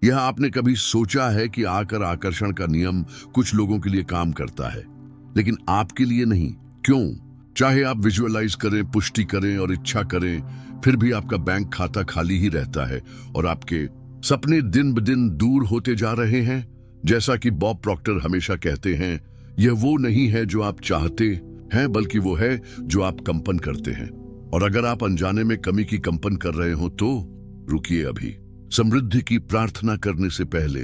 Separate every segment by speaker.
Speaker 1: यह आपने कभी सोचा है कि आकर आकर्षण का नियम कुछ लोगों के लिए काम करता है, लेकिन आपके लिए नहीं? क्यों? चाहे आप विजुअलाइज करें, पुष्टि करें और इच्छा करें, फिर भी आपका बैंक खाता खाली ही रहता है और आपके सपने दिन ब दिन दूर होते जा रहे हैं। जैसा कि बॉब प्रॉक्टर हमेशा कहते हैं, यह वो नहीं है जो आप चाहते हैं, बल्कि वो है जो आप कंपन करते हैं। और अगर आप अनजाने में कमी की कंपन कर रहे हो तो रुकिए अभी। समृद्धि की प्रार्थना करने से पहले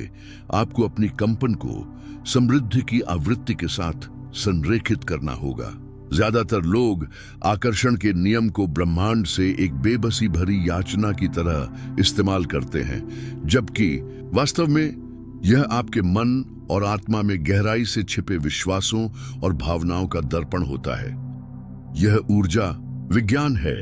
Speaker 1: आपको अपनी कंपन को समृद्धि की आवृत्ति के साथ संरेखित करना होगा। ज्यादातर लोग आकर्षण के नियम को ब्रह्मांड से एक बेबसी भरी याचना की तरह इस्तेमाल करते हैं, जबकि वास्तव में यह आपके मन और आत्मा में गहराई से छिपे विश्वासों और भावनाओं का दर्पण होता है। यह ऊर्जा विज्ञान है।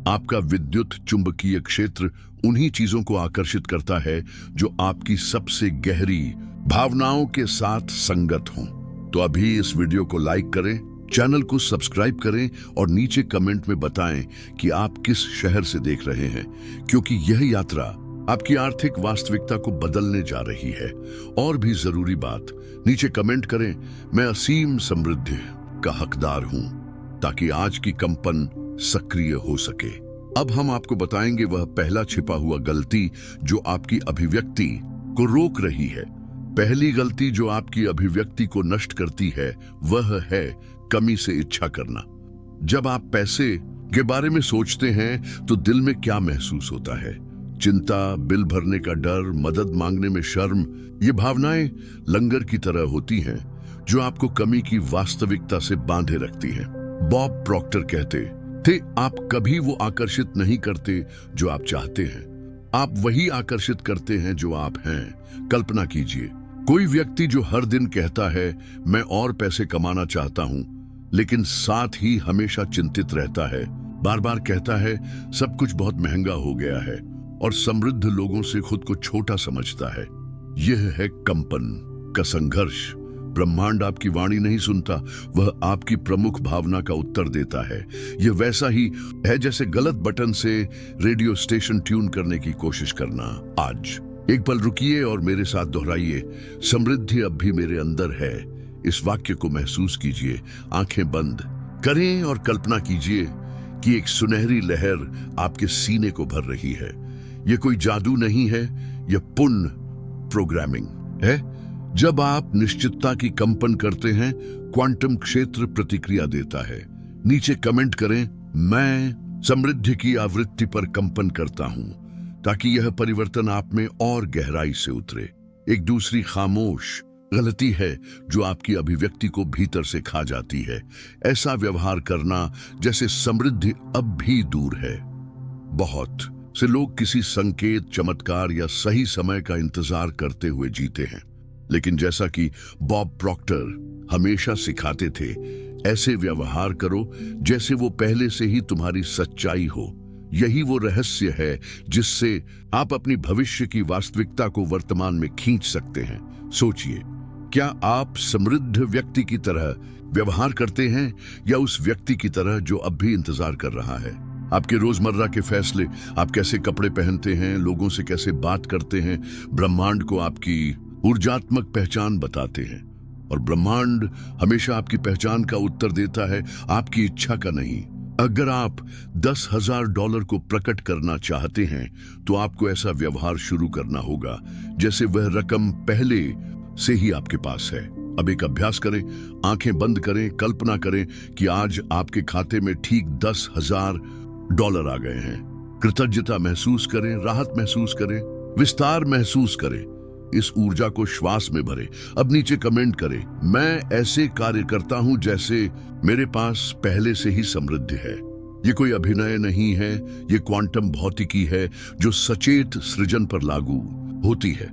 Speaker 1: आपका विद्युत चुंबकीय क्षेत्र उन्हीं चीजों को आकर्षित करता है जो आपकी सबसे गहरी भावनाओं के साथ संगत हों। तो अभी इस वीडियो को लाइक करें, चैनल को सब्सक्राइब करें और नीचे कमेंट में बताएं कि आप किस शहर से देख रहे हैं, क्योंकि यह यात्रा आपकी आर्थिक वास्तविकता को बदलने जा रही है। और भी जरूरी बात, नीचे कमेंट करें, मैं असीम समृद्धि का हकदार हूं, ताकि आज की कंपन सक्रिय हो सके। अब हम आपको बताएंगे वह पहला छिपा हुआ गलती जो आपकी अभिव्यक्ति को रोक रही है। पहली गलती जो आपकी अभिव्यक्ति को नष्ट करती है वह है कमी से इच्छा करना। जब आप पैसे के बारे में सोचते हैं तो दिल में क्या महसूस होता है? चिंता, बिल भरने का डर, मदद मांगने में शर्म। ये भावनाएं लंगर की तरह होती हैं जो आपको कमी की वास्तविकता से बांधे रखती हैं। बॉब प्रॉक्टर कहते थे, आप कभी वो आकर्षित नहीं करते जो आप चाहते हैं, आप वही आकर्षित करते हैं जो आप हैं। कल्पना कीजिए, कोई व्यक्ति जो हर दिन कहता है मैं और पैसे कमाना चाहता हूं, लेकिन साथ ही हमेशा चिंतित रहता है, बार बार कहता है सब कुछ बहुत महंगा हो गया है और समृद्ध लोगों से खुद को छोटा समझता है। यह है कंपन का संघर्ष। ब्रह्मांड आपकी वाणी नहीं सुनता, वह आपकी प्रमुख भावना का उत्तर देता है। यह वैसा ही है जैसे गलत बटन से रेडियो स्टेशन ट्यून करने की कोशिश करना। आज एक पल रुकिए और मेरे साथ दोहराइए, समृद्धि अब भी मेरे अंदर है। इस वाक्य को महसूस कीजिए, आंखें बंद करें और कल्पना कीजिए कि एक सुनहरी लहर आपके सीने को भर रही है। यह कोई जादू नहीं है, यह पुण्य प्रोग्रामिंग है। जब आप निश्चितता की कंपन करते हैं, क्वांटम क्षेत्र प्रतिक्रिया देता है। नीचे कमेंट करें, मैं समृद्धि की आवृत्ति पर कंपन करता हूं, ताकि यह परिवर्तन आप में और गहराई से उतरे। एक दूसरी खामोश गलती है जो आपकी अभिव्यक्ति को भीतर से खा जाती है। ऐसा व्यवहार करना जैसे समृद्धि अब भी दूर है। बहुत से लोग किसी संकेत, चमत्कार या सही समय का इंतजार करते हुए जीते हैं, लेकिन जैसा कि बॉब प्रॉक्टर हमेशा सिखाते थे, ऐसे व्यवहार करो जैसे वो पहले से ही तुम्हारी सच्चाई हो। यही वो रहस्य है जिससे आप अपनी भविष्य की वास्तविकता को वर्तमान में खींच सकते हैं। सोचिए, क्या आप समृद्ध व्यक्ति की तरह व्यवहार करते हैं या उस व्यक्ति की तरह जो अब भी इंतजार कर रहा है? आपके रोजमर्रा के फैसले, आप कैसे कपड़े पहनते हैं, लोगों से कैसे बात करते हैं, ब्रह्मांड को आपकी ऊर्जात्मक पहचान बताते हैं। और ब्रह्मांड हमेशा आपकी पहचान का उत्तर देता है, आपकी इच्छा का नहीं। अगर आप $10,000 को प्रकट करना चाहते हैं तो आपको ऐसा व्यवहार शुरू करना होगा जैसे वह रकम पहले से ही आपके पास है। अब एक अभ्यास करें, आंखें बंद करें, कल्पना करें कि आज आपके खाते में ठीक $10,000 आ गए हैं। कृतज्ञता महसूस करें, राहत महसूस करें, विस्तार महसूस करें। इस ऊर्जा को श्वास में भरें। अब नीचे कमेंट करें, मैं ऐसे कार्य करता हूं जैसे मेरे पास पहले से ही समृद्धि है। ये कोई अभिनय नहीं है, ये क्वांटम भौतिकी है जो सचेत सृजन पर लागू होती है।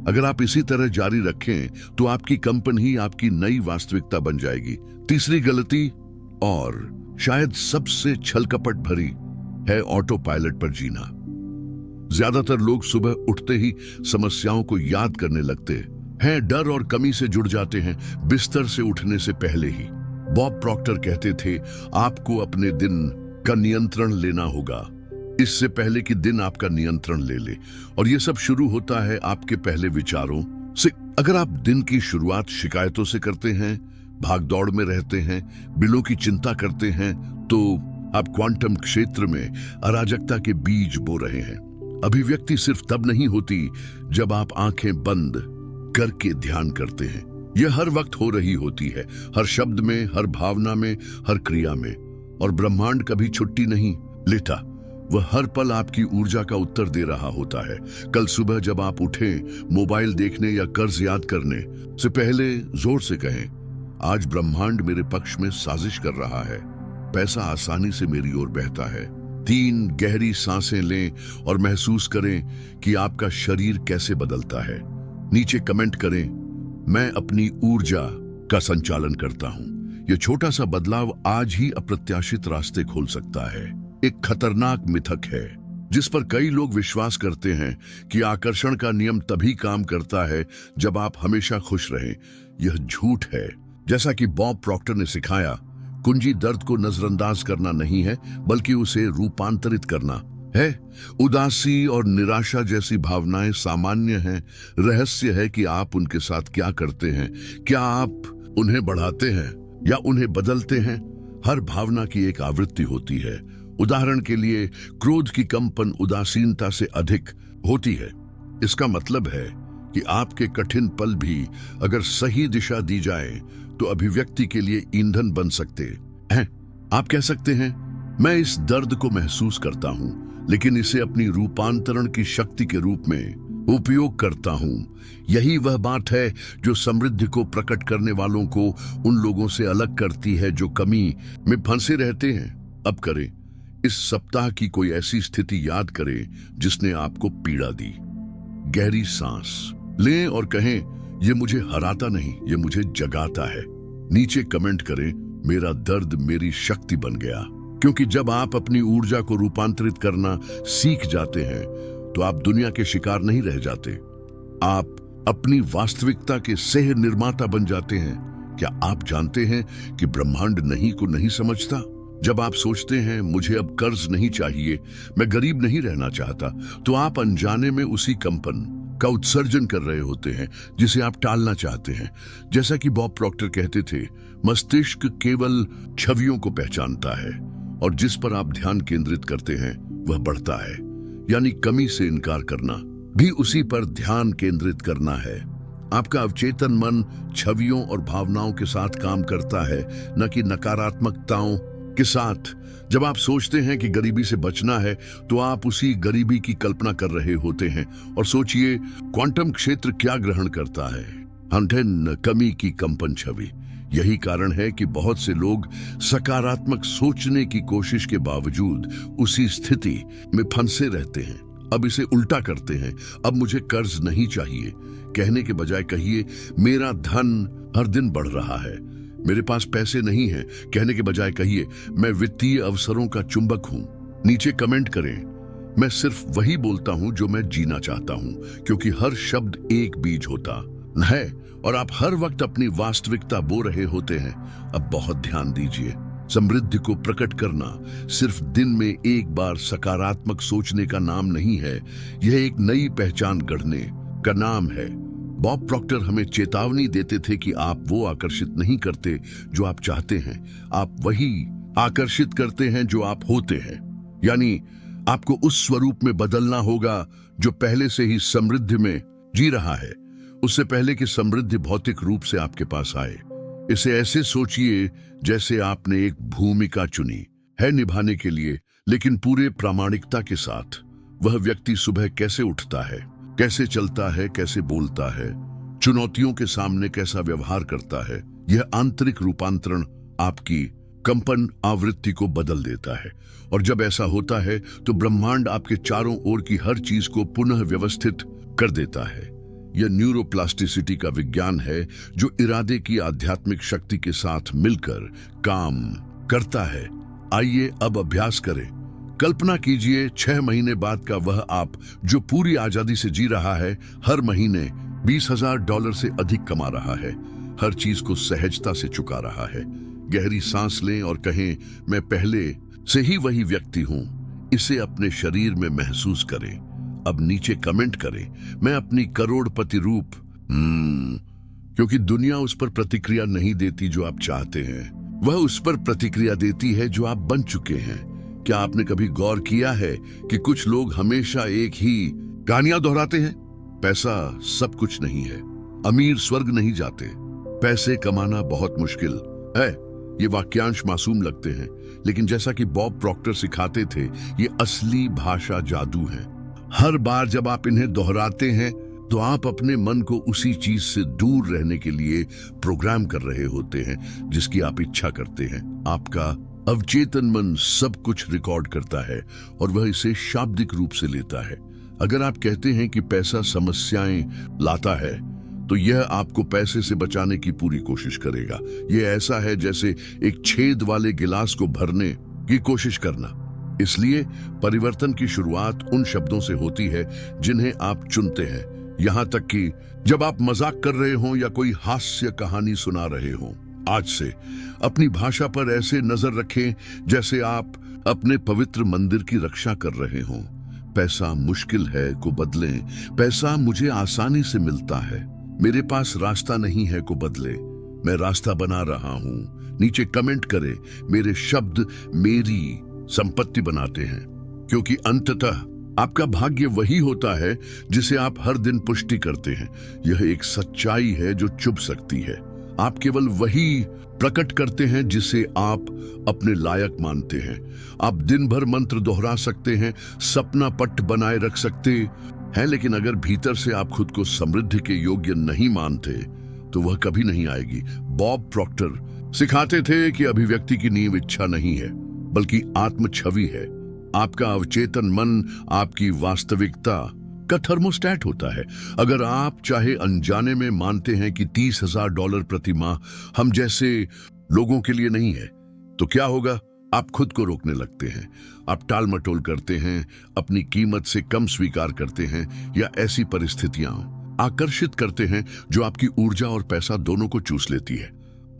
Speaker 1: अगर आप इसी तरह जारी रखें तो आपकी कंपन ही आपकी नई वास्तविकता बन जाएगी। तीसरी गलती, और शायद सबसे छलकपट भरी, है ऑटो पायलट पर जीना। ज्यादातर लोग सुबह उठते ही समस्याओं को याद करने लगते हैं, डर और कमी से जुड़ जाते हैं बिस्तर से उठने से पहले ही। बॉब प्रॉक्टर कहते थे, आपको अपने दिन का नियंत्रण लेना होगा। इससे पहले कि दिन आपका नियंत्रण ले ले। और ये सब शुरू होता है आपके पहले विचारों से। अगर आप दिन की शुरुआत शिकायतों से करते हैं, भागदौड़ में रहते हैं, बिलों की चिंता करते हैं, तो आप क्वांटम क्षेत्र में अराजकता के बीज बो रहे हैं। अभिव्यक्ति सिर्फ तब नहीं होती जब आप आंखें बंद करके ध्यान करते हैं। यह हर वक्त हो रही होती है, हर शब्द में, हर भावना में, हर क्रिया में। और ब्रह्मांड कभी छुट्टी नहीं लेता। वह हर पल आपकी ऊर्जा का उत्तर दे रहा होता है। कल सुबह जब आप उठें, मोबाइल देखने या कर्ज याद करने से पहले जोर से कहें, आज ब्रह्मांड मेरे पक्ष में साजिश कर रहा है, पैसा आसानी से मेरी ओर बहता है। 3 गहरी सांसें लें और महसूस करें कि आपका शरीर कैसे बदलता है। नीचे कमेंट करें, मैं अपनी ऊर्जा का संचालन करता हूं। यह छोटा सा बदलाव आज ही अप्रत्याशित रास्ते खोल सकता है। एक खतरनाक मिथक है जिस पर कई लोग विश्वास करते हैं कि आकर्षण का नियम तभी काम करता है जब आप हमेशा खुश रहें। यह झूठ है। जैसा कि बॉब प्रॉक्टर ने सिखाया, कुंजी दर्द को नजरअंदाज करना नहीं है, बल्कि उसे रूपांतरित करना है। उदासी और निराशा जैसी भावनाएं सामान्य हैं। रहस्य है कि आप उनके साथ क्या करते हैं। क्या आप उन्हें बढ़ाते हैं या उन्हें बदलते हैं? हर भावना की एक आवृत्ति होती है। उदाहरण के लिए, क्रोध की कंपन उदासीनता से अधिक होती है। इसका मतलब है कि आपके कठिन पल भी अगर सही दिशा दी जाए तो अभिव्यक्ति के लिए ईंधन बन सकते हैं। आप कह सकते हैं, मैं इस दर्द को महसूस करता हूं, लेकिन इसे अपनी रूपांतरण की शक्ति के रूप में उपयोग करता हूं। यही वह बात है जो समृद्धि को प्रकट करने वालों को उन लोगों से अलग करती है जो कमी में फंसे रहते हैं। अब करें, इस सप्ताह की कोई ऐसी स्थिति याद करें जिसने आपको पीड़ा दी। गहरी सांस लें और कहें, यह मुझे हराता नहीं, यह मुझे जगाता है। नीचे कमेंट करें, मेरा दर्द मेरी शक्ति बन गया। क्योंकि जब आप अपनी ऊर्जा को रूपांतरित करना सीख जाते हैं तो आप दुनिया के शिकार नहीं रह जाते। आप अपनी वास्तविकता के सह निर्माता बन जाते हैं। क्या आप जानते हैं कि ब्रह्मांड नहीं को नहीं समझता? जब आप सोचते हैं, मुझे अब कर्ज नहीं चाहिए, मैं गरीब नहीं रहना चाहता, तो आप अनजाने में उसी कंपन का उत्सर्जन कर रहे होते हैं जिसे आप टालना चाहते हैं। जैसा कि बॉब प्रॉक्टर कहते थे, मस्तिष्क केवल छवियों को पहचानता है और जिस पर आप ध्यान केंद्रित करते हैं वह बढ़ता है। यानी कमी से इनकार करना भी उसी पर ध्यान केंद्रित करना है। आपका अवचेतन मन छवियों और भावनाओं के साथ काम करता है, न कि नकारात्मकताओं के साथ। जब आप सोचते हैं कि गरीबी से बचना है तो आप उसी गरीबी की कल्पना कर रहे होते हैं। और सोचिए, क्वांटम क्षेत्र क्या ग्रहण करता है? हंटेन कमी की कंपन छवि। यही कारण है कि बहुत से लोग सकारात्मक सोचने की कोशिश के बावजूद उसी स्थिति में फंसे रहते हैं। अब इसे उल्टा करते हैं, अब मुझे कर्ज नहीं चाहिए कहने के बजाय कहिए, मेरा धन हर दिन बढ़ रहा है। मेरे पास पैसे नहीं हैं कहने के बजाय कहिए, मैं वित्तीय अवसरों का चुंबक हूं। नीचे कमेंट करें, मैं सिर्फ वही बोलता हूं जो मैं जीना चाहता हूं, क्योंकि हर शब्द एक बीज होता है और आप हर वक्त अपनी वास्तविकता बो रहे होते हैं। अब बहुत ध्यान दीजिए, समृद्धि को प्रकट करना सिर्फ दिन में एक बार सकारात्मक सोचने का नाम नहीं है, यह एक नई पहचान गढ़ने का नाम है। बॉब प्रॉक्टर हमें चेतावनी देते थे कि आप वो आकर्षित नहीं करते जो आप चाहते हैं, आप वही आकर्षित करते हैं जो आप होते हैं। यानी आपको उस स्वरूप में बदलना होगा जो पहले से ही समृद्धि में जी रहा है, उससे पहले कि समृद्धि भौतिक रूप से आपके पास आए। इसे ऐसे सोचिए जैसे आपने एक भूमिका चुनी है निभाने के लिए, लेकिन पूरे प्रामाणिकता के साथ। वह व्यक्ति सुबह कैसे उठता है, कैसे चलता है, कैसे बोलता है, चुनौतियों के सामने कैसा व्यवहार करता है, यह आंतरिक रूपांतरण आपकी कंपन आवृत्ति को बदल देता है। और जब ऐसा होता है तो ब्रह्मांड आपके चारों ओर की हर चीज को पुनः व्यवस्थित कर देता है। यह न्यूरोप्लास्टिसिटी का विज्ञान है जो इरादे की आध्यात्मिक शक्ति के साथ मिलकर काम करता है। आइए अब अभ्यास करें। कल्पना कीजिए 6 महीने बाद का वह आप जो पूरी आजादी से जी रहा है, हर महीने $20,000 से अधिक कमा रहा है, हर चीज को सहजता से चुका रहा है। गहरी सांस लें और कहें, मैं पहले से ही वही व्यक्ति हूं। इसे अपने शरीर में महसूस करें। अब नीचे कमेंट करें, मैं अपनी करोड़पति रूप। क्योंकि दुनिया उस पर प्रतिक्रिया नहीं देती जो आप चाहते हैं, वह उस पर प्रतिक्रिया देती है जो आप बन चुके हैं। क्या आपने कभी गौर किया है कि कुछ लोग हमेशा एक ही कहानियां दोहराते हैं? पैसा सब कुछ नहीं है, अमीर स्वर्ग नहीं जाते, पैसे कमाना बहुत मुश्किल है। ये वाक्यांश मासूम लगते हैं, लेकिन जैसा कि बॉब प्रॉक्टर सिखाते थे, ये असली भाषा जादू है। हर बार जब आप इन्हें दोहराते हैं तो आप अपने मन को उसी चीज से दूर रहने के लिए प्रोग्राम कर रहे होते हैं जिसकी आप इच्छा करते हैं। आपका अवचेतन मन सब कुछ रिकॉर्ड करता है और वह इसे शाब्दिक रूप से लेता है। अगर आप कहते हैं कि पैसा समस्याएं लाता है, तो यह आपको पैसे से बचाने की पूरी कोशिश करेगा। यह ऐसा है जैसे एक छेद वाले गिलास को भरने की कोशिश करना। इसलिए परिवर्तन की शुरुआत उन शब्दों से होती है जिन्हें आप चुनते हैं। यहां तक कि जब आप मजाक कर रहे हों या कोई हास्य कहानी सुना रहे हों। आज से अपनी भाषा पर ऐसे नजर रखें जैसे आप अपने पवित्र मंदिर की रक्षा कर रहे हों। पैसा मुश्किल है को बदलें, पैसा मुझे आसानी से मिलता है, मेरे पास रास्ता नहीं है को बदले, मैं रास्ता बना रहा हूं। नीचे कमेंट करें, मेरे शब्द मेरी संपत्ति बनाते हैं। क्योंकि अंततः आपका भाग्य वही होता है जिसे आप हर दिन पुष्टि करते हैं। यह एक सच्चाई है जो चुभ सकती है। आप केवल वही प्रकट करते हैं जिसे आप अपने लायक मानते हैं। आप दिन भर मंत्र दोहरा सकते हैं, सपना पट बनाए रख सकते हैं, लेकिन अगर भीतर से आप खुद को समृद्धि के योग्य नहीं मानते तो वह कभी नहीं आएगी। बॉब प्रॉक्टर सिखाते थे कि अभिव्यक्ति की नींव इच्छा नहीं है बल्कि आत्म छवि है। आपका अवचेतन मन आपकी वास्तविकता का थर्मोस्टेट होता है। अगर आप चाहे अनजाने में मानते हैं कि $30,000 प्रति माह हम जैसे लोगों के लिए नहीं है, तो क्या होगा? आप खुद को रोकने लगते हैं, आप टाल मटोल करते हैं, अपनी कीमत से कम स्वीकार करते हैं या ऐसी परिस्थितियां आकर्षित करते हैं जो आपकी ऊर्जा और पैसा दोनों को चूस लेती है।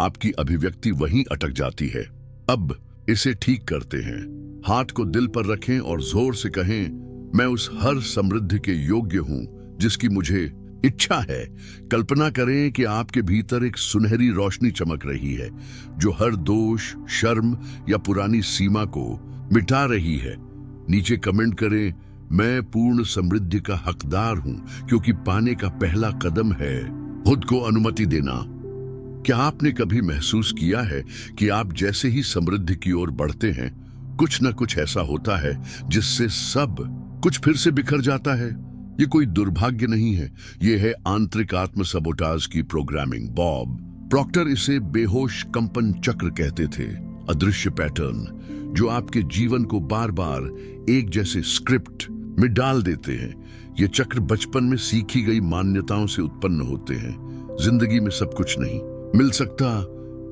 Speaker 1: आपकी अभिव्यक्ति वहीं अटक जाती है। अब इसे ठीक करते हैं। हाथ को दिल पर रखें और जोर से कहें, मैं उस हर समृद्धि के योग्य हूं जिसकी मुझे इच्छा है। कल्पना करें कि आपके भीतर एक सुनहरी रोशनी चमक रही है जो हर दोष, शर्म या पुरानी सीमा को मिटा रही है। नीचे कमेंट करें, मैं पूर्ण समृद्धि का हकदार हूं, क्योंकि पाने का पहला कदम है खुद को अनुमति देना। क्या आपने कभी महसूस किया है कि आप जैसे ही समृद्धि की ओर बढ़ते हैं, कुछ न कुछ ऐसा होता है जिससे सब कुछ फिर से बिखर जाता है? ये कोई दुर्भाग्य नहीं है, ये है आंतरिक आत्म सबोटाज की प्रोग्रामिंग। बॉब प्रॉक्टर इसे बेहोश कंपन चक्र कहते थे। अदृश्य पैटर्न जो आपके जीवन को बार बार एक जैसे स्क्रिप्ट में डाल देते हैं। ये चक्र बचपन में सीखी गई मान्यताओं से उत्पन्न होते हैं। जिंदगी में सब कुछ नहीं मिल सकता,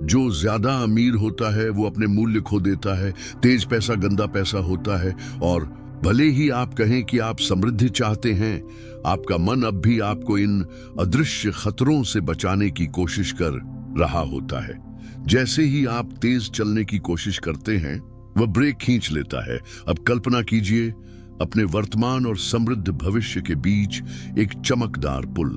Speaker 1: जो ज्यादा अमीर होता है वो अपने मूल्य खो देता है, तेज पैसा गंदा पैसा होता है, और भले ही आप कहें कि आप समृद्धि चाहते हैं, आपका मन अब भी आपको इन अदृश्य खतरों से बचाने की कोशिश कर रहा होता है। जैसे ही आप तेज चलने की कोशिश करते हैं, वह ब्रेक खींच लेता है। अब कल्पना कीजिए अपने वर्तमान और समृद्ध भविष्य के बीच एक चमकदार पुल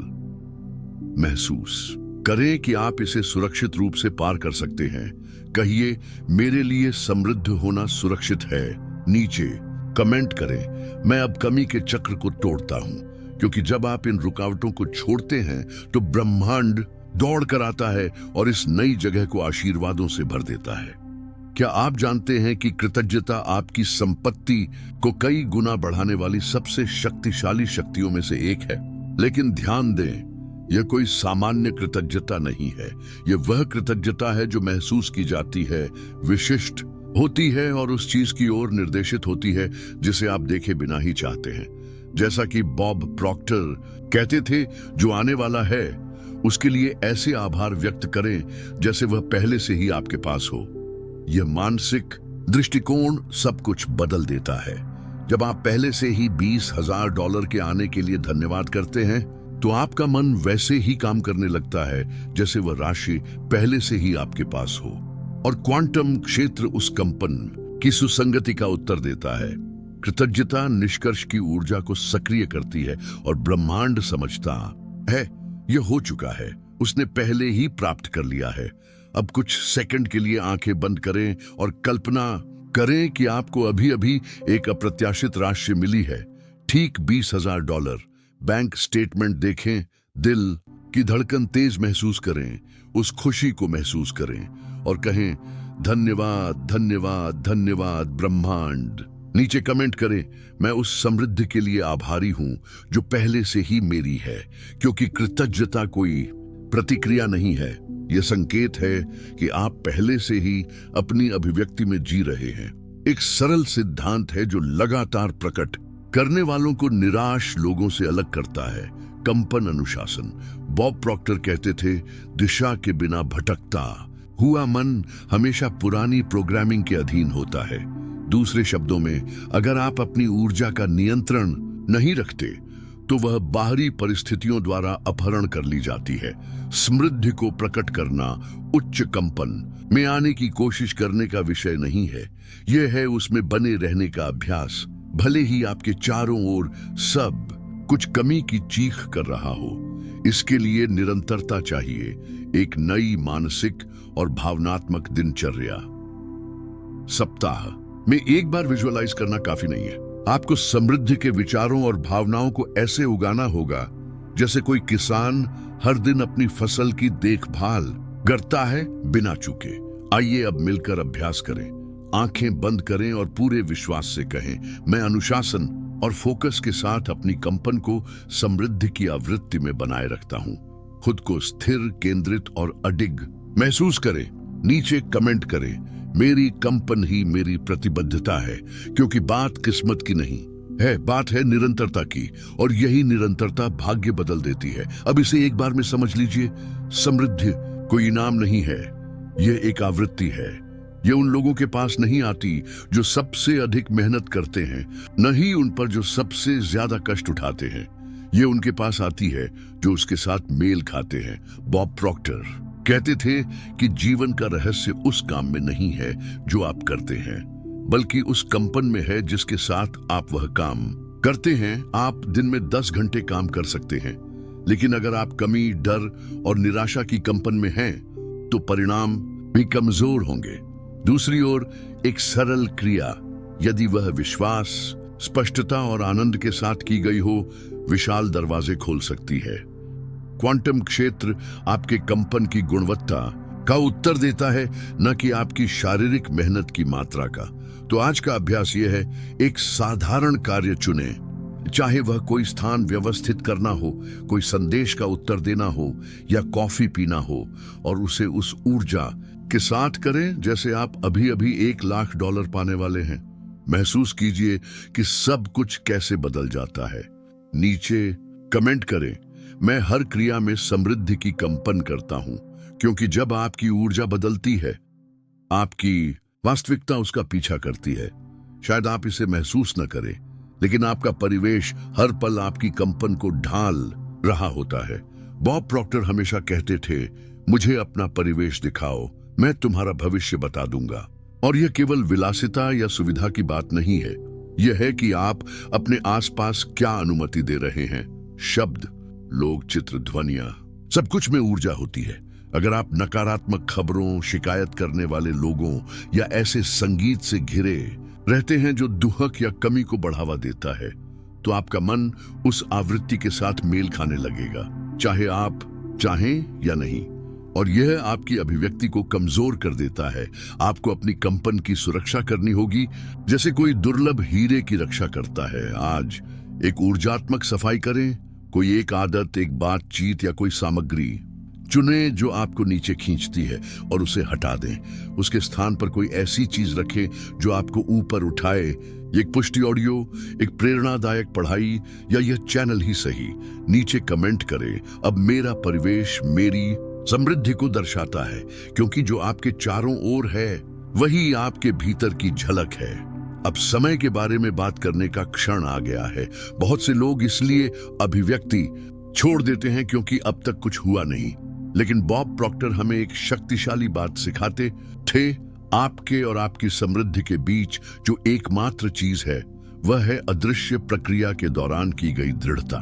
Speaker 1: महसूस करें कि आप इसे सुरक्षित रूप से पार कर सकते हैं। कहिए, मेरे लिए समृद्ध होना सुरक्षित है। नीचे कमेंट करें, मैं अब कमी के चक्र को तोड़ता हूं, क्योंकि जब आप इन रुकावटों को छोड़ते हैं तो ब्रह्मांड दौड़ कर आता है और इस नई जगह को आशीर्वादों से भर देता है। क्या आप जानते हैं कि कृतज्ञता आपकी संपत्ति को कई गुना बढ़ाने वाली सबसे शक्तिशाली शक्तियों में से एक है? लेकिन ध्यान दें, यह कोई सामान्य कृतज्ञता नहीं है। यह वह कृतज्ञता है जो महसूस की जाती है, विशिष्ट होती है और उस चीज की ओर निर्देशित होती है जिसे आप देखे बिना ही चाहते हैं। जैसा कि बॉब प्रॉक्टर कहते थे, जो आने वाला है उसके लिए ऐसे आभार व्यक्त करें जैसे वह पहले से ही आपके पास हो। यह मानसिक दृष्टिकोण सब कुछ बदल देता है। जब आप पहले से ही $20,000 के आने के लिए धन्यवाद करते हैं, तो आपका मन वैसे ही काम करने लगता है जैसे वह राशि पहले से ही आपके पास हो, और क्वांटम क्षेत्र उस कंपन की सुसंगति का उत्तर देता है। कृतज्ञता निष्कर्ष की ऊर्जा को सक्रिय करती है और ब्रह्मांड समझता है यह हो चुका है, उसने पहले ही प्राप्त कर लिया है। अब कुछ सेकंड के लिए आंखें बंद करें और कल्पना करें कि आपको अभी अभी एक अप्रत्याशित राशि मिली है, ठीक $20,000। बैंक स्टेटमेंट देखें, दिल की धड़कन तेज महसूस करें, उस खुशी को महसूस करें और कहें धन्यवाद धन्यवाद धन्यवाद ब्रह्मांड। नीचे कमेंट करें, मैं उस समृद्धि के लिए आभारी हूं जो पहले से ही मेरी है, क्योंकि कृतज्ञता कोई प्रतिक्रिया नहीं है, यह संकेत है कि आप पहले से ही अपनी अभिव्यक्ति में जी रहे हैं। एक सरल सिद्धांत है जो लगातार प्रकट करने वालों को निराश लोगों से अलग करता है, कंपन अनुशासन। बॉब प्रॉक्टर कहते थे, दिशा के बिना भटकता हुआ मन हमेशा पुरानी प्रोग्रामिंग के अधीन होता है। दूसरे शब्दों में, अगर आप अपनी ऊर्जा का नियंत्रण नहीं रखते तो वह बाहरी परिस्थितियों द्वारा अपहरण कर ली जाती है। समृद्धि को प्रकट करना उच्च कंपन में आने की कोशिश करने का विषय नहीं है, यह है उसमें बने रहने का अभ्यास। भले ही आपके चारों ओर सब कुछ कमी की चीख कर रहा हो, इसके लिए निरंतरता चाहिए, एक नई मानसिक और भावनात्मक दिनचर्या। सप्ताह में एक बार विजुअलाइज करना काफी नहीं है, आपको समृद्धि के विचारों और भावनाओं को ऐसे उगाना होगा जैसे कोई किसान हर दिन अपनी फसल की देखभाल करता है बिना चूके। आइए अब मिलकर अभ्यास करें, आंखें बंद करें और पूरे विश्वास से कहें, मैं अनुशासन और फोकस के साथ अपनी कंपन को समृद्धि की आवृत्ति में बनाए रखता हूं। खुद को स्थिर, केंद्रित और अडिग महसूस करें। नीचे कमेंट करें, मेरी कंपन ही मेरी प्रतिबद्धता है, क्योंकि बात किस्मत की नहीं है, बात है निरंतरता की, और यही निरंतरता भाग्य बदल देती है। अब इसे एक बार में समझ लीजिए, समृद्धि कोई इनाम नहीं है, यह एक आवृत्ति है। यह उन लोगों के पास नहीं आती जो सबसे अधिक मेहनत करते हैं, न ही उन पर जो सबसे ज्यादा कष्ट उठाते हैं। यह उनके पास आती है जो उसके साथ मेल खाते हैं। बॉब प्रॉक्टर कहते थे कि जीवन का रहस्य उस काम में नहीं है जो आप करते हैं, बल्कि उस कंपन में है जिसके साथ आप वह काम करते हैं। आप दिन में 10 घंटे काम कर सकते हैं, लेकिन अगर आप कमी, डर और निराशा की कंपन में हैं, तो परिणाम भी कमजोर होंगे। दूसरी ओर, एक सरल क्रिया, यदि वह विश्वास, स्पष्टता और आनंद के साथ की गई हो, विशाल दरवाजे खोल सकती है। क्वांटम क्षेत्र आपके कंपन की गुणवत्ता का उत्तर देता है, न कि आपकी शारीरिक मेहनत की मात्रा का। तो आज का अभ्यास यह है, एक साधारण कार्य चुनें, चाहे वह कोई स्थान व्यवस्थित करना हो, कोई संदेश का उत्तर देना हो या कॉफी पीना हो, और उसे उस ऊर्जा के साथ करें जैसे आप अभी अभी $1,00,000 पाने वाले हैं। महसूस कीजिए कि सब कुछ कैसे बदल जाता है। नीचे कमेंट करें, मैं हर क्रिया में समृद्धि की कंपन करता हूं, क्योंकि जब आपकी ऊर्जा बदलती है, आपकी वास्तविकता उसका पीछा करती है। शायद आप इसे महसूस न करें, लेकिन आपका परिवेश हर पल आपकी कंपन को ढाल रहा होता है। बॉब प्रॉक्टर हमेशा कहते थे, मुझे अपना परिवेश दिखाओ, मैं तुम्हारा भविष्य बता दूंगा। और यह केवल विलासिता या सुविधा की बात नहीं है, यह है कि आप अपने आसपास क्या अनुमति दे रहे हैं। शब्द, लोग, चित्र, ध्वनियां, सब कुछ में ऊर्जा होती है। अगर आप नकारात्मक खबरों, शिकायत करने वाले लोगों या ऐसे संगीत से घिरे रहते हैं जो दुहक या कमी को बढ़ावा देता है, तो आपका मन उस आवृत्ति के साथ मेल खाने लगेगा, चाहे आप चाहें या नहीं। और यह आपकी अभिव्यक्ति को कमजोर कर देता है। आपको अपनी कंपन की सुरक्षा करनी होगी, जैसे कोई दुर्लभ हीरे की रक्षा करता है। आज एक ऊर्जात्मक सफाई करें, कोई एक आदत, एक बातचीत या कोई सामग्री चुनें जो आपको नीचे खींचती है और उसे हटा दें। उसके स्थान पर कोई ऐसी चीज रखें जो आपको ऊपर उठाए। एक पुष्टि ऑडियो, एक प्रेरणादायक पढ़ाई या यह चैनल ही सही। नीचे कमेंट करें, अब मेरा परिवेश मेरी समृद्धि को दर्शाता है, क्योंकि जो आपके चारों ओर है वही आपके भीतर की झलक है। अब समय के बारे में बात करने का क्षण आ गया है। बहुत से लोग इसलिए अभिव्यक्ति छोड़ देते हैं क्योंकि अब तक कुछ हुआ नहीं, लेकिन बॉब प्रॉक्टर हमें एक शक्तिशाली बात सिखाते थे। आपके और आपकी समृद्धि के बीच जो एकमात्र चीज है वह है अदृश्य प्रक्रिया के दौरान की गई दृढ़ता।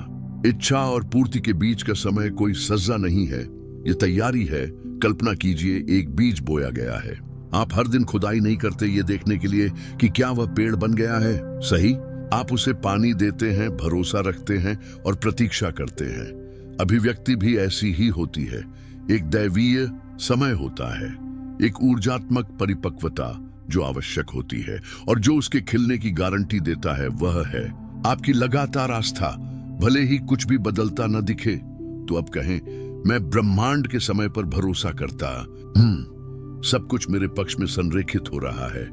Speaker 1: इच्छा और पूर्ति के बीच का समय कोई सज्जा नहीं है, ये तैयारी है। कल्पना कीजिए, एक बीज बोया गया है। आप हर दिन खुदाई नहीं करते ये देखने के लिए कि क्या वह पेड़ बन गया है, सही? आप उसे पानी देते हैं, भरोसा रखते हैं और प्रतीक्षा करते हैं। अभिव्यक्ति भी ऐसी ही होती है। एक दैवीय समय होता है, एक ऊर्जात्मक परिपक्वता जो आवश्यक होती है, और जो उसके खिलने की गारंटी देता है वह है आपकी लगातार आस्था। भले ही कुछ भी बदलता न दिखे, तो अब कहें, मैं ब्रह्मांड के समय पर भरोसा करता। सब कुछ मेरे पक्ष में संरेखित हो रहा है।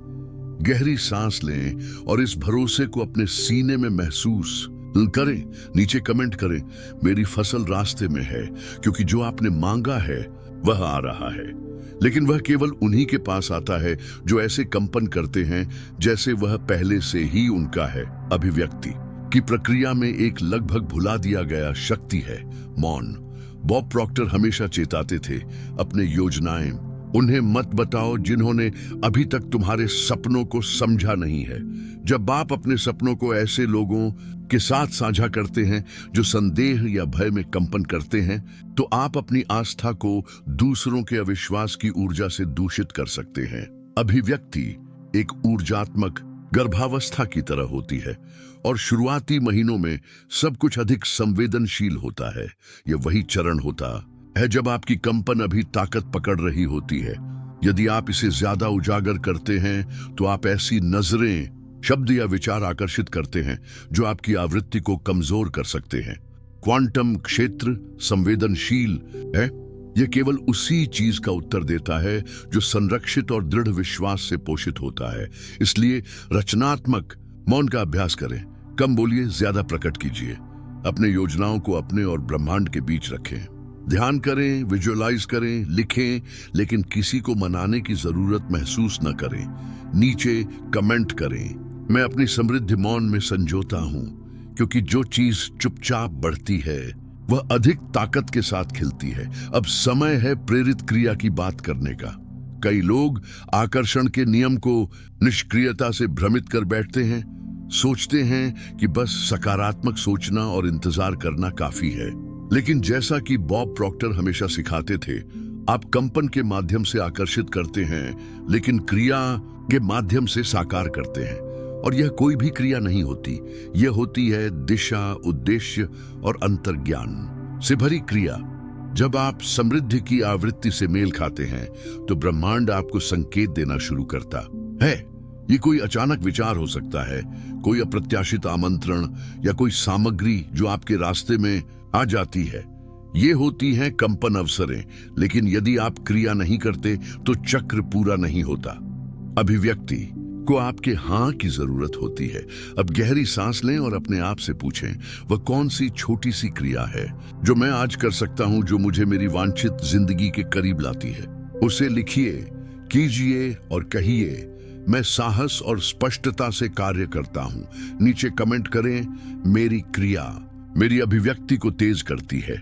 Speaker 1: गहरी सांस लें और इस भरोसे को अपने सीने में महसूस करें। नीचे कमेंट करें, मेरी फसल रास्ते में है, क्योंकि जो आपने मांगा है वह आ रहा है। लेकिन वह केवल उन्हीं के पास आता है जो ऐसे कंपन करते हैं जैसे वह पहले से ही उनका है। अभिव्यक्ति की प्रक्रिया में एक लगभग भुला दिया गया शक्ति है, मौन। बॉब प्रॉक्टर हमेशा चेताते थे, अपने योजनाएं उन्हें मत बताओ जिन्होंने अभी तक तुम्हारे सपनों को समझा नहीं है। जब आप अपने सपनों को ऐसे लोगों के साथ साझा करते हैं जो संदेह या भय में कंपन करते हैं, तो आप अपनी आस्था को दूसरों के अविश्वास की ऊर्जा से दूषित कर सकते हैं। अभिव्यक्ति एक ऊर्जात्मक गर्भावस्था की तरह होती है, और शुरुआती महीनों में सब कुछ अधिक संवेदनशील होता है। यह वही चरण होता है जब आपकी कंपन अभी ताकत पकड़ रही होती है। यदि आप इसे ज्यादा उजागर करते हैं तो आप ऐसी नजरें, शब्द या विचार आकर्षित करते हैं जो आपकी आवृत्ति को कमजोर कर सकते हैं। क्वांटम क्षेत्र संवेदनशील है। यह केवल उसी चीज का उत्तर देता है जो संरक्षित और दृढ़ विश्वास से पोषित होता है। इसलिए रचनात्मक मौन का अभ्यास करें। कम बोलिए, ज्यादा प्रकट कीजिए। अपने योजनाओं को अपने और ब्रह्मांड के बीच रखें। ध्यान करें, विजुअलाइज करें, लिखें, लेकिन किसी को मनाने की जरूरत महसूस न करें। नीचे कमेंट करें, मैं अपनी समृद्धि मौन में संजोता हूं, क्योंकि जो चीज चुपचाप बढ़ती है वह अधिक ताकत के साथ खिलती है। अब समय है प्रेरित क्रिया की बात करने का। कई लोग आकर्षण के नियम को निष्क्रियता से भ्रमित कर बैठते हैं, सोचते हैं कि बस सकारात्मक सोचना और इंतजार करना काफी है। लेकिन जैसा कि बॉब प्रॉक्टर हमेशा सिखाते थे, आप कंपन के माध्यम से आकर्षित करते हैं, लेकिन क्रिया के माध्यम से साकार करते हैं। और यह कोई भी क्रिया नहीं होती, यह होती है दिशा, उद्देश्य और अंतर्ज्ञान से भरी क्रिया। जब आप समृद्धि की आवृत्ति से मेल खाते हैं तो ब्रह्मांड आपको संकेत देना शुरू करता है। ये कोई अचानक विचार हो सकता है, कोई अप्रत्याशित आमंत्रण या कोई सामग्री जो आपके रास्ते में आ जाती है। ये होती हैं कंपन अवसरें, लेकिन यदि आप क्रिया नहीं करते तो चक्र पूरा नहीं होता। अभिव्यक्ति को आपके हाँ की जरूरत होती है। अब गहरी सांस लें और अपने आप से पूछें, वह कौन सी छोटी सी क्रिया है जो मैं आज कर सकता हूं, जो मुझे मेरी वांछित जिंदगी के करीब लाती है। उसे लिखिए, कीजिए और कहिए, मैं साहस और स्पष्टता से कार्य करता हूं। नीचे कमेंट करें, मेरी क्रिया मेरी अभिव्यक्ति को तेज करती है,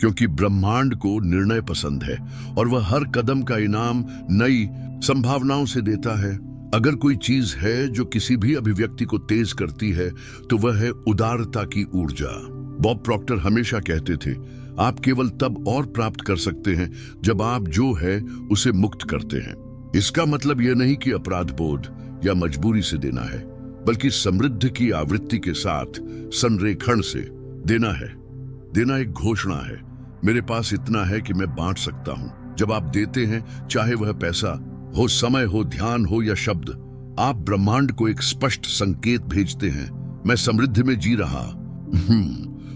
Speaker 1: क्योंकि ब्रह्मांड को निर्णय पसंद है और वह हर कदम का इनाम नई संभावनाओं से देता है। अगर कोई चीज है जो किसी भी अभिव्यक्ति को तेज करती है तो वह है उदारता की ऊर्जा। बॉब प्रॉक्टर हमेशा कहते थे, आप केवल तब और प्राप्त कर सकते हैं जब आप जो है उसे मुक्त करते हैं। इसका मतलब यह नहीं कि अपराध बोध या मजबूरी से देना है, बल्कि समृद्धि की आवृत्ति के साथ संरेखण से देना है। देना एक घोषणा है, मेरे पास इतना है कि मैं बांट सकता हूं। जब आप देते हैं, चाहे वह पैसा हो, समय हो, ध्यान हो या शब्द, आप ब्रह्मांड को एक स्पष्ट संकेत भेजते हैं, मैं समृद्धि में जी रहा।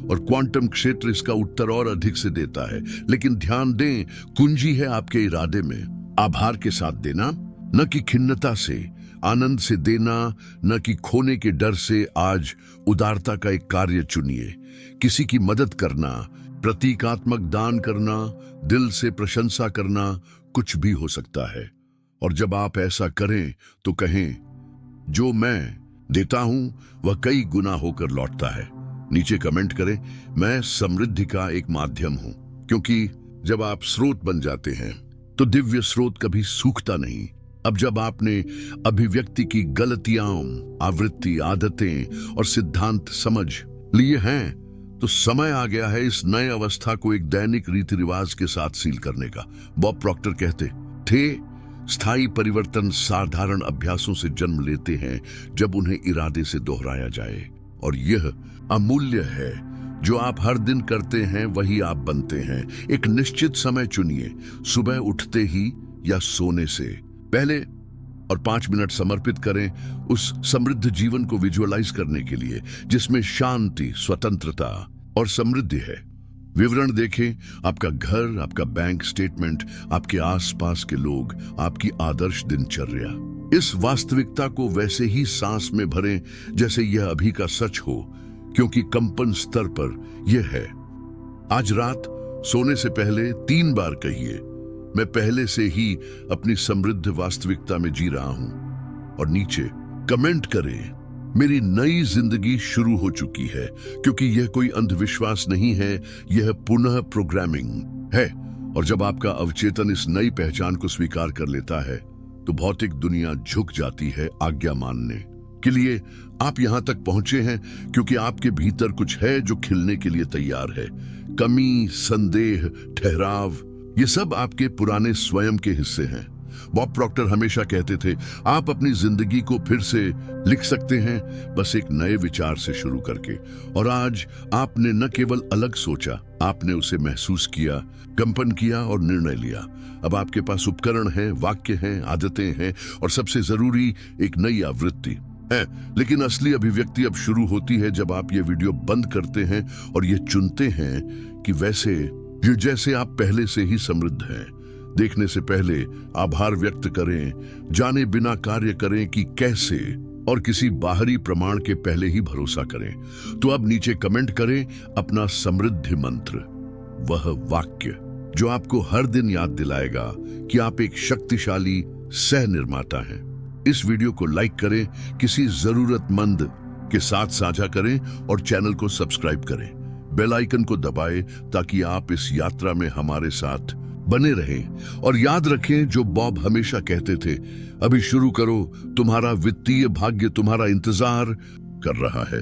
Speaker 1: और क्वांटम क्षेत्र इसका उत्तर और अधिक से देता है। लेकिन ध्यान दें, कुंजी है आपके इरादे में। आभार के साथ देना, न कि खिन्नता से। आनंद से देना, न कि खोने के डर से। आज उदारता का एक कार्य चुनिए। किसी की मदद करना, प्रतीकात्मक दान करना, दिल से प्रशंसा करना, कुछ भी हो सकता है। और जब आप ऐसा करें तो कहें, जो मैं देता हूं वह कई गुना होकर लौटता है। नीचे कमेंट करें, मैं समृद्धि का एक माध्यम हूं, क्योंकि जब आप स्रोत बन जाते हैं तो दिव्य स्रोत कभी सूखता नहीं। अब जब आपने अभिव्यक्ति की गलतियां, आवृत्ति, आदतें और सिद्धांत समझ लिए हैं, तो समय आ गया है इस नए अवस्था को एक दैनिक रीति रिवाज के साथ सील करने का। बॉब प्रॉक्टर कहते थे, स्थायी परिवर्तन साधारण अभ्यासों से जन्म लेते हैं जब उन्हें इरादे से दोहराया जाए, और यह अमूल्य है। जो आप हर दिन करते हैं वही आप बनते हैं। एक निश्चित समय चुनिए, सुबह उठते ही या सोने से पहले, और 5 मिनट समर्पित करें उस समृद्ध जीवन को विजुअलाइज करने के लिए जिसमें शांति, स्वतंत्रता और समृद्धि है। विवरण देखें, आपका घर, आपका बैंक स्टेटमेंट, आपके आसपास के लोग, आपकी आदर्श दिनचर्या। इस वास्तविकता को वैसे ही सांस में भरें जैसे यह अभी का सच हो, क्योंकि कंपन स्तर पर यह है। आज रात सोने से पहले 3 बार कहिए, मैं पहले से ही अपनी समृद्ध वास्तविकता में जी रहा हूं, और नीचे कमेंट करें, मेरी नई जिंदगी शुरू हो चुकी है। क्योंकि यह कोई अंधविश्वास नहीं है, यह पुनः प्रोग्रामिंग है। और जब आपका अवचेतन इस नई पहचान को स्वीकार कर लेता है, तो भौतिक दुनिया झुक जाती है आज्ञा मानने के लिए। आप यहां तक पहुंचे हैं क्योंकि आपके भीतर कुछ है जो खिलने के लिए तैयार है। कमी, संदेह, ठहराव, ये सब आपके पुराने स्वयं के हिस्से हैं। बॉब प्रॉक्टर हमेशा कहते थे, आप अपनी जिंदगी को फिर से लिख सकते हैं, बस एक नए विचार से शुरू करके। और आज आपने न केवल अलग सोचा, आपने उसे महसूस किया, कंपन किया और निर्णय लिया। अब आपके पास उपकरण हैं, वाक्य हैं, आदतें हैं, और सबसे जरूरी एक नई आवृत्ति है। लेकिन असली अभिव्यक्ति अब शुरू होती है जब आप ये वीडियो बंद करते हैं और ये चुनते हैं कि वैसे ये जैसे आप पहले से ही समृद्ध हैं। देखने से पहले आभार व्यक्त करें, जाने बिना कार्य करें कि कैसे, और किसी बाहरी प्रमाण के पहले ही भरोसा करें। तो अब नीचे कमेंट करें अपना समृद्धि मंत्र, वह वाक्य जो आपको हर दिन याद दिलाएगा कि आप एक शक्तिशाली सह निर्माता हैं। इस वीडियो को लाइक करें, किसी जरूरतमंद के साथ साझा करें और चैनल को सब्सक्राइब करें। बेल आइकन को दबाएं ताकि आप इस यात्रा में हमारे साथ बने रहें। और याद रखें जो बॉब हमेशा कहते थे, अभी शुरू करो, तुम्हारा वित्तीय भाग्य तुम्हारा इंतजार कर रहा है।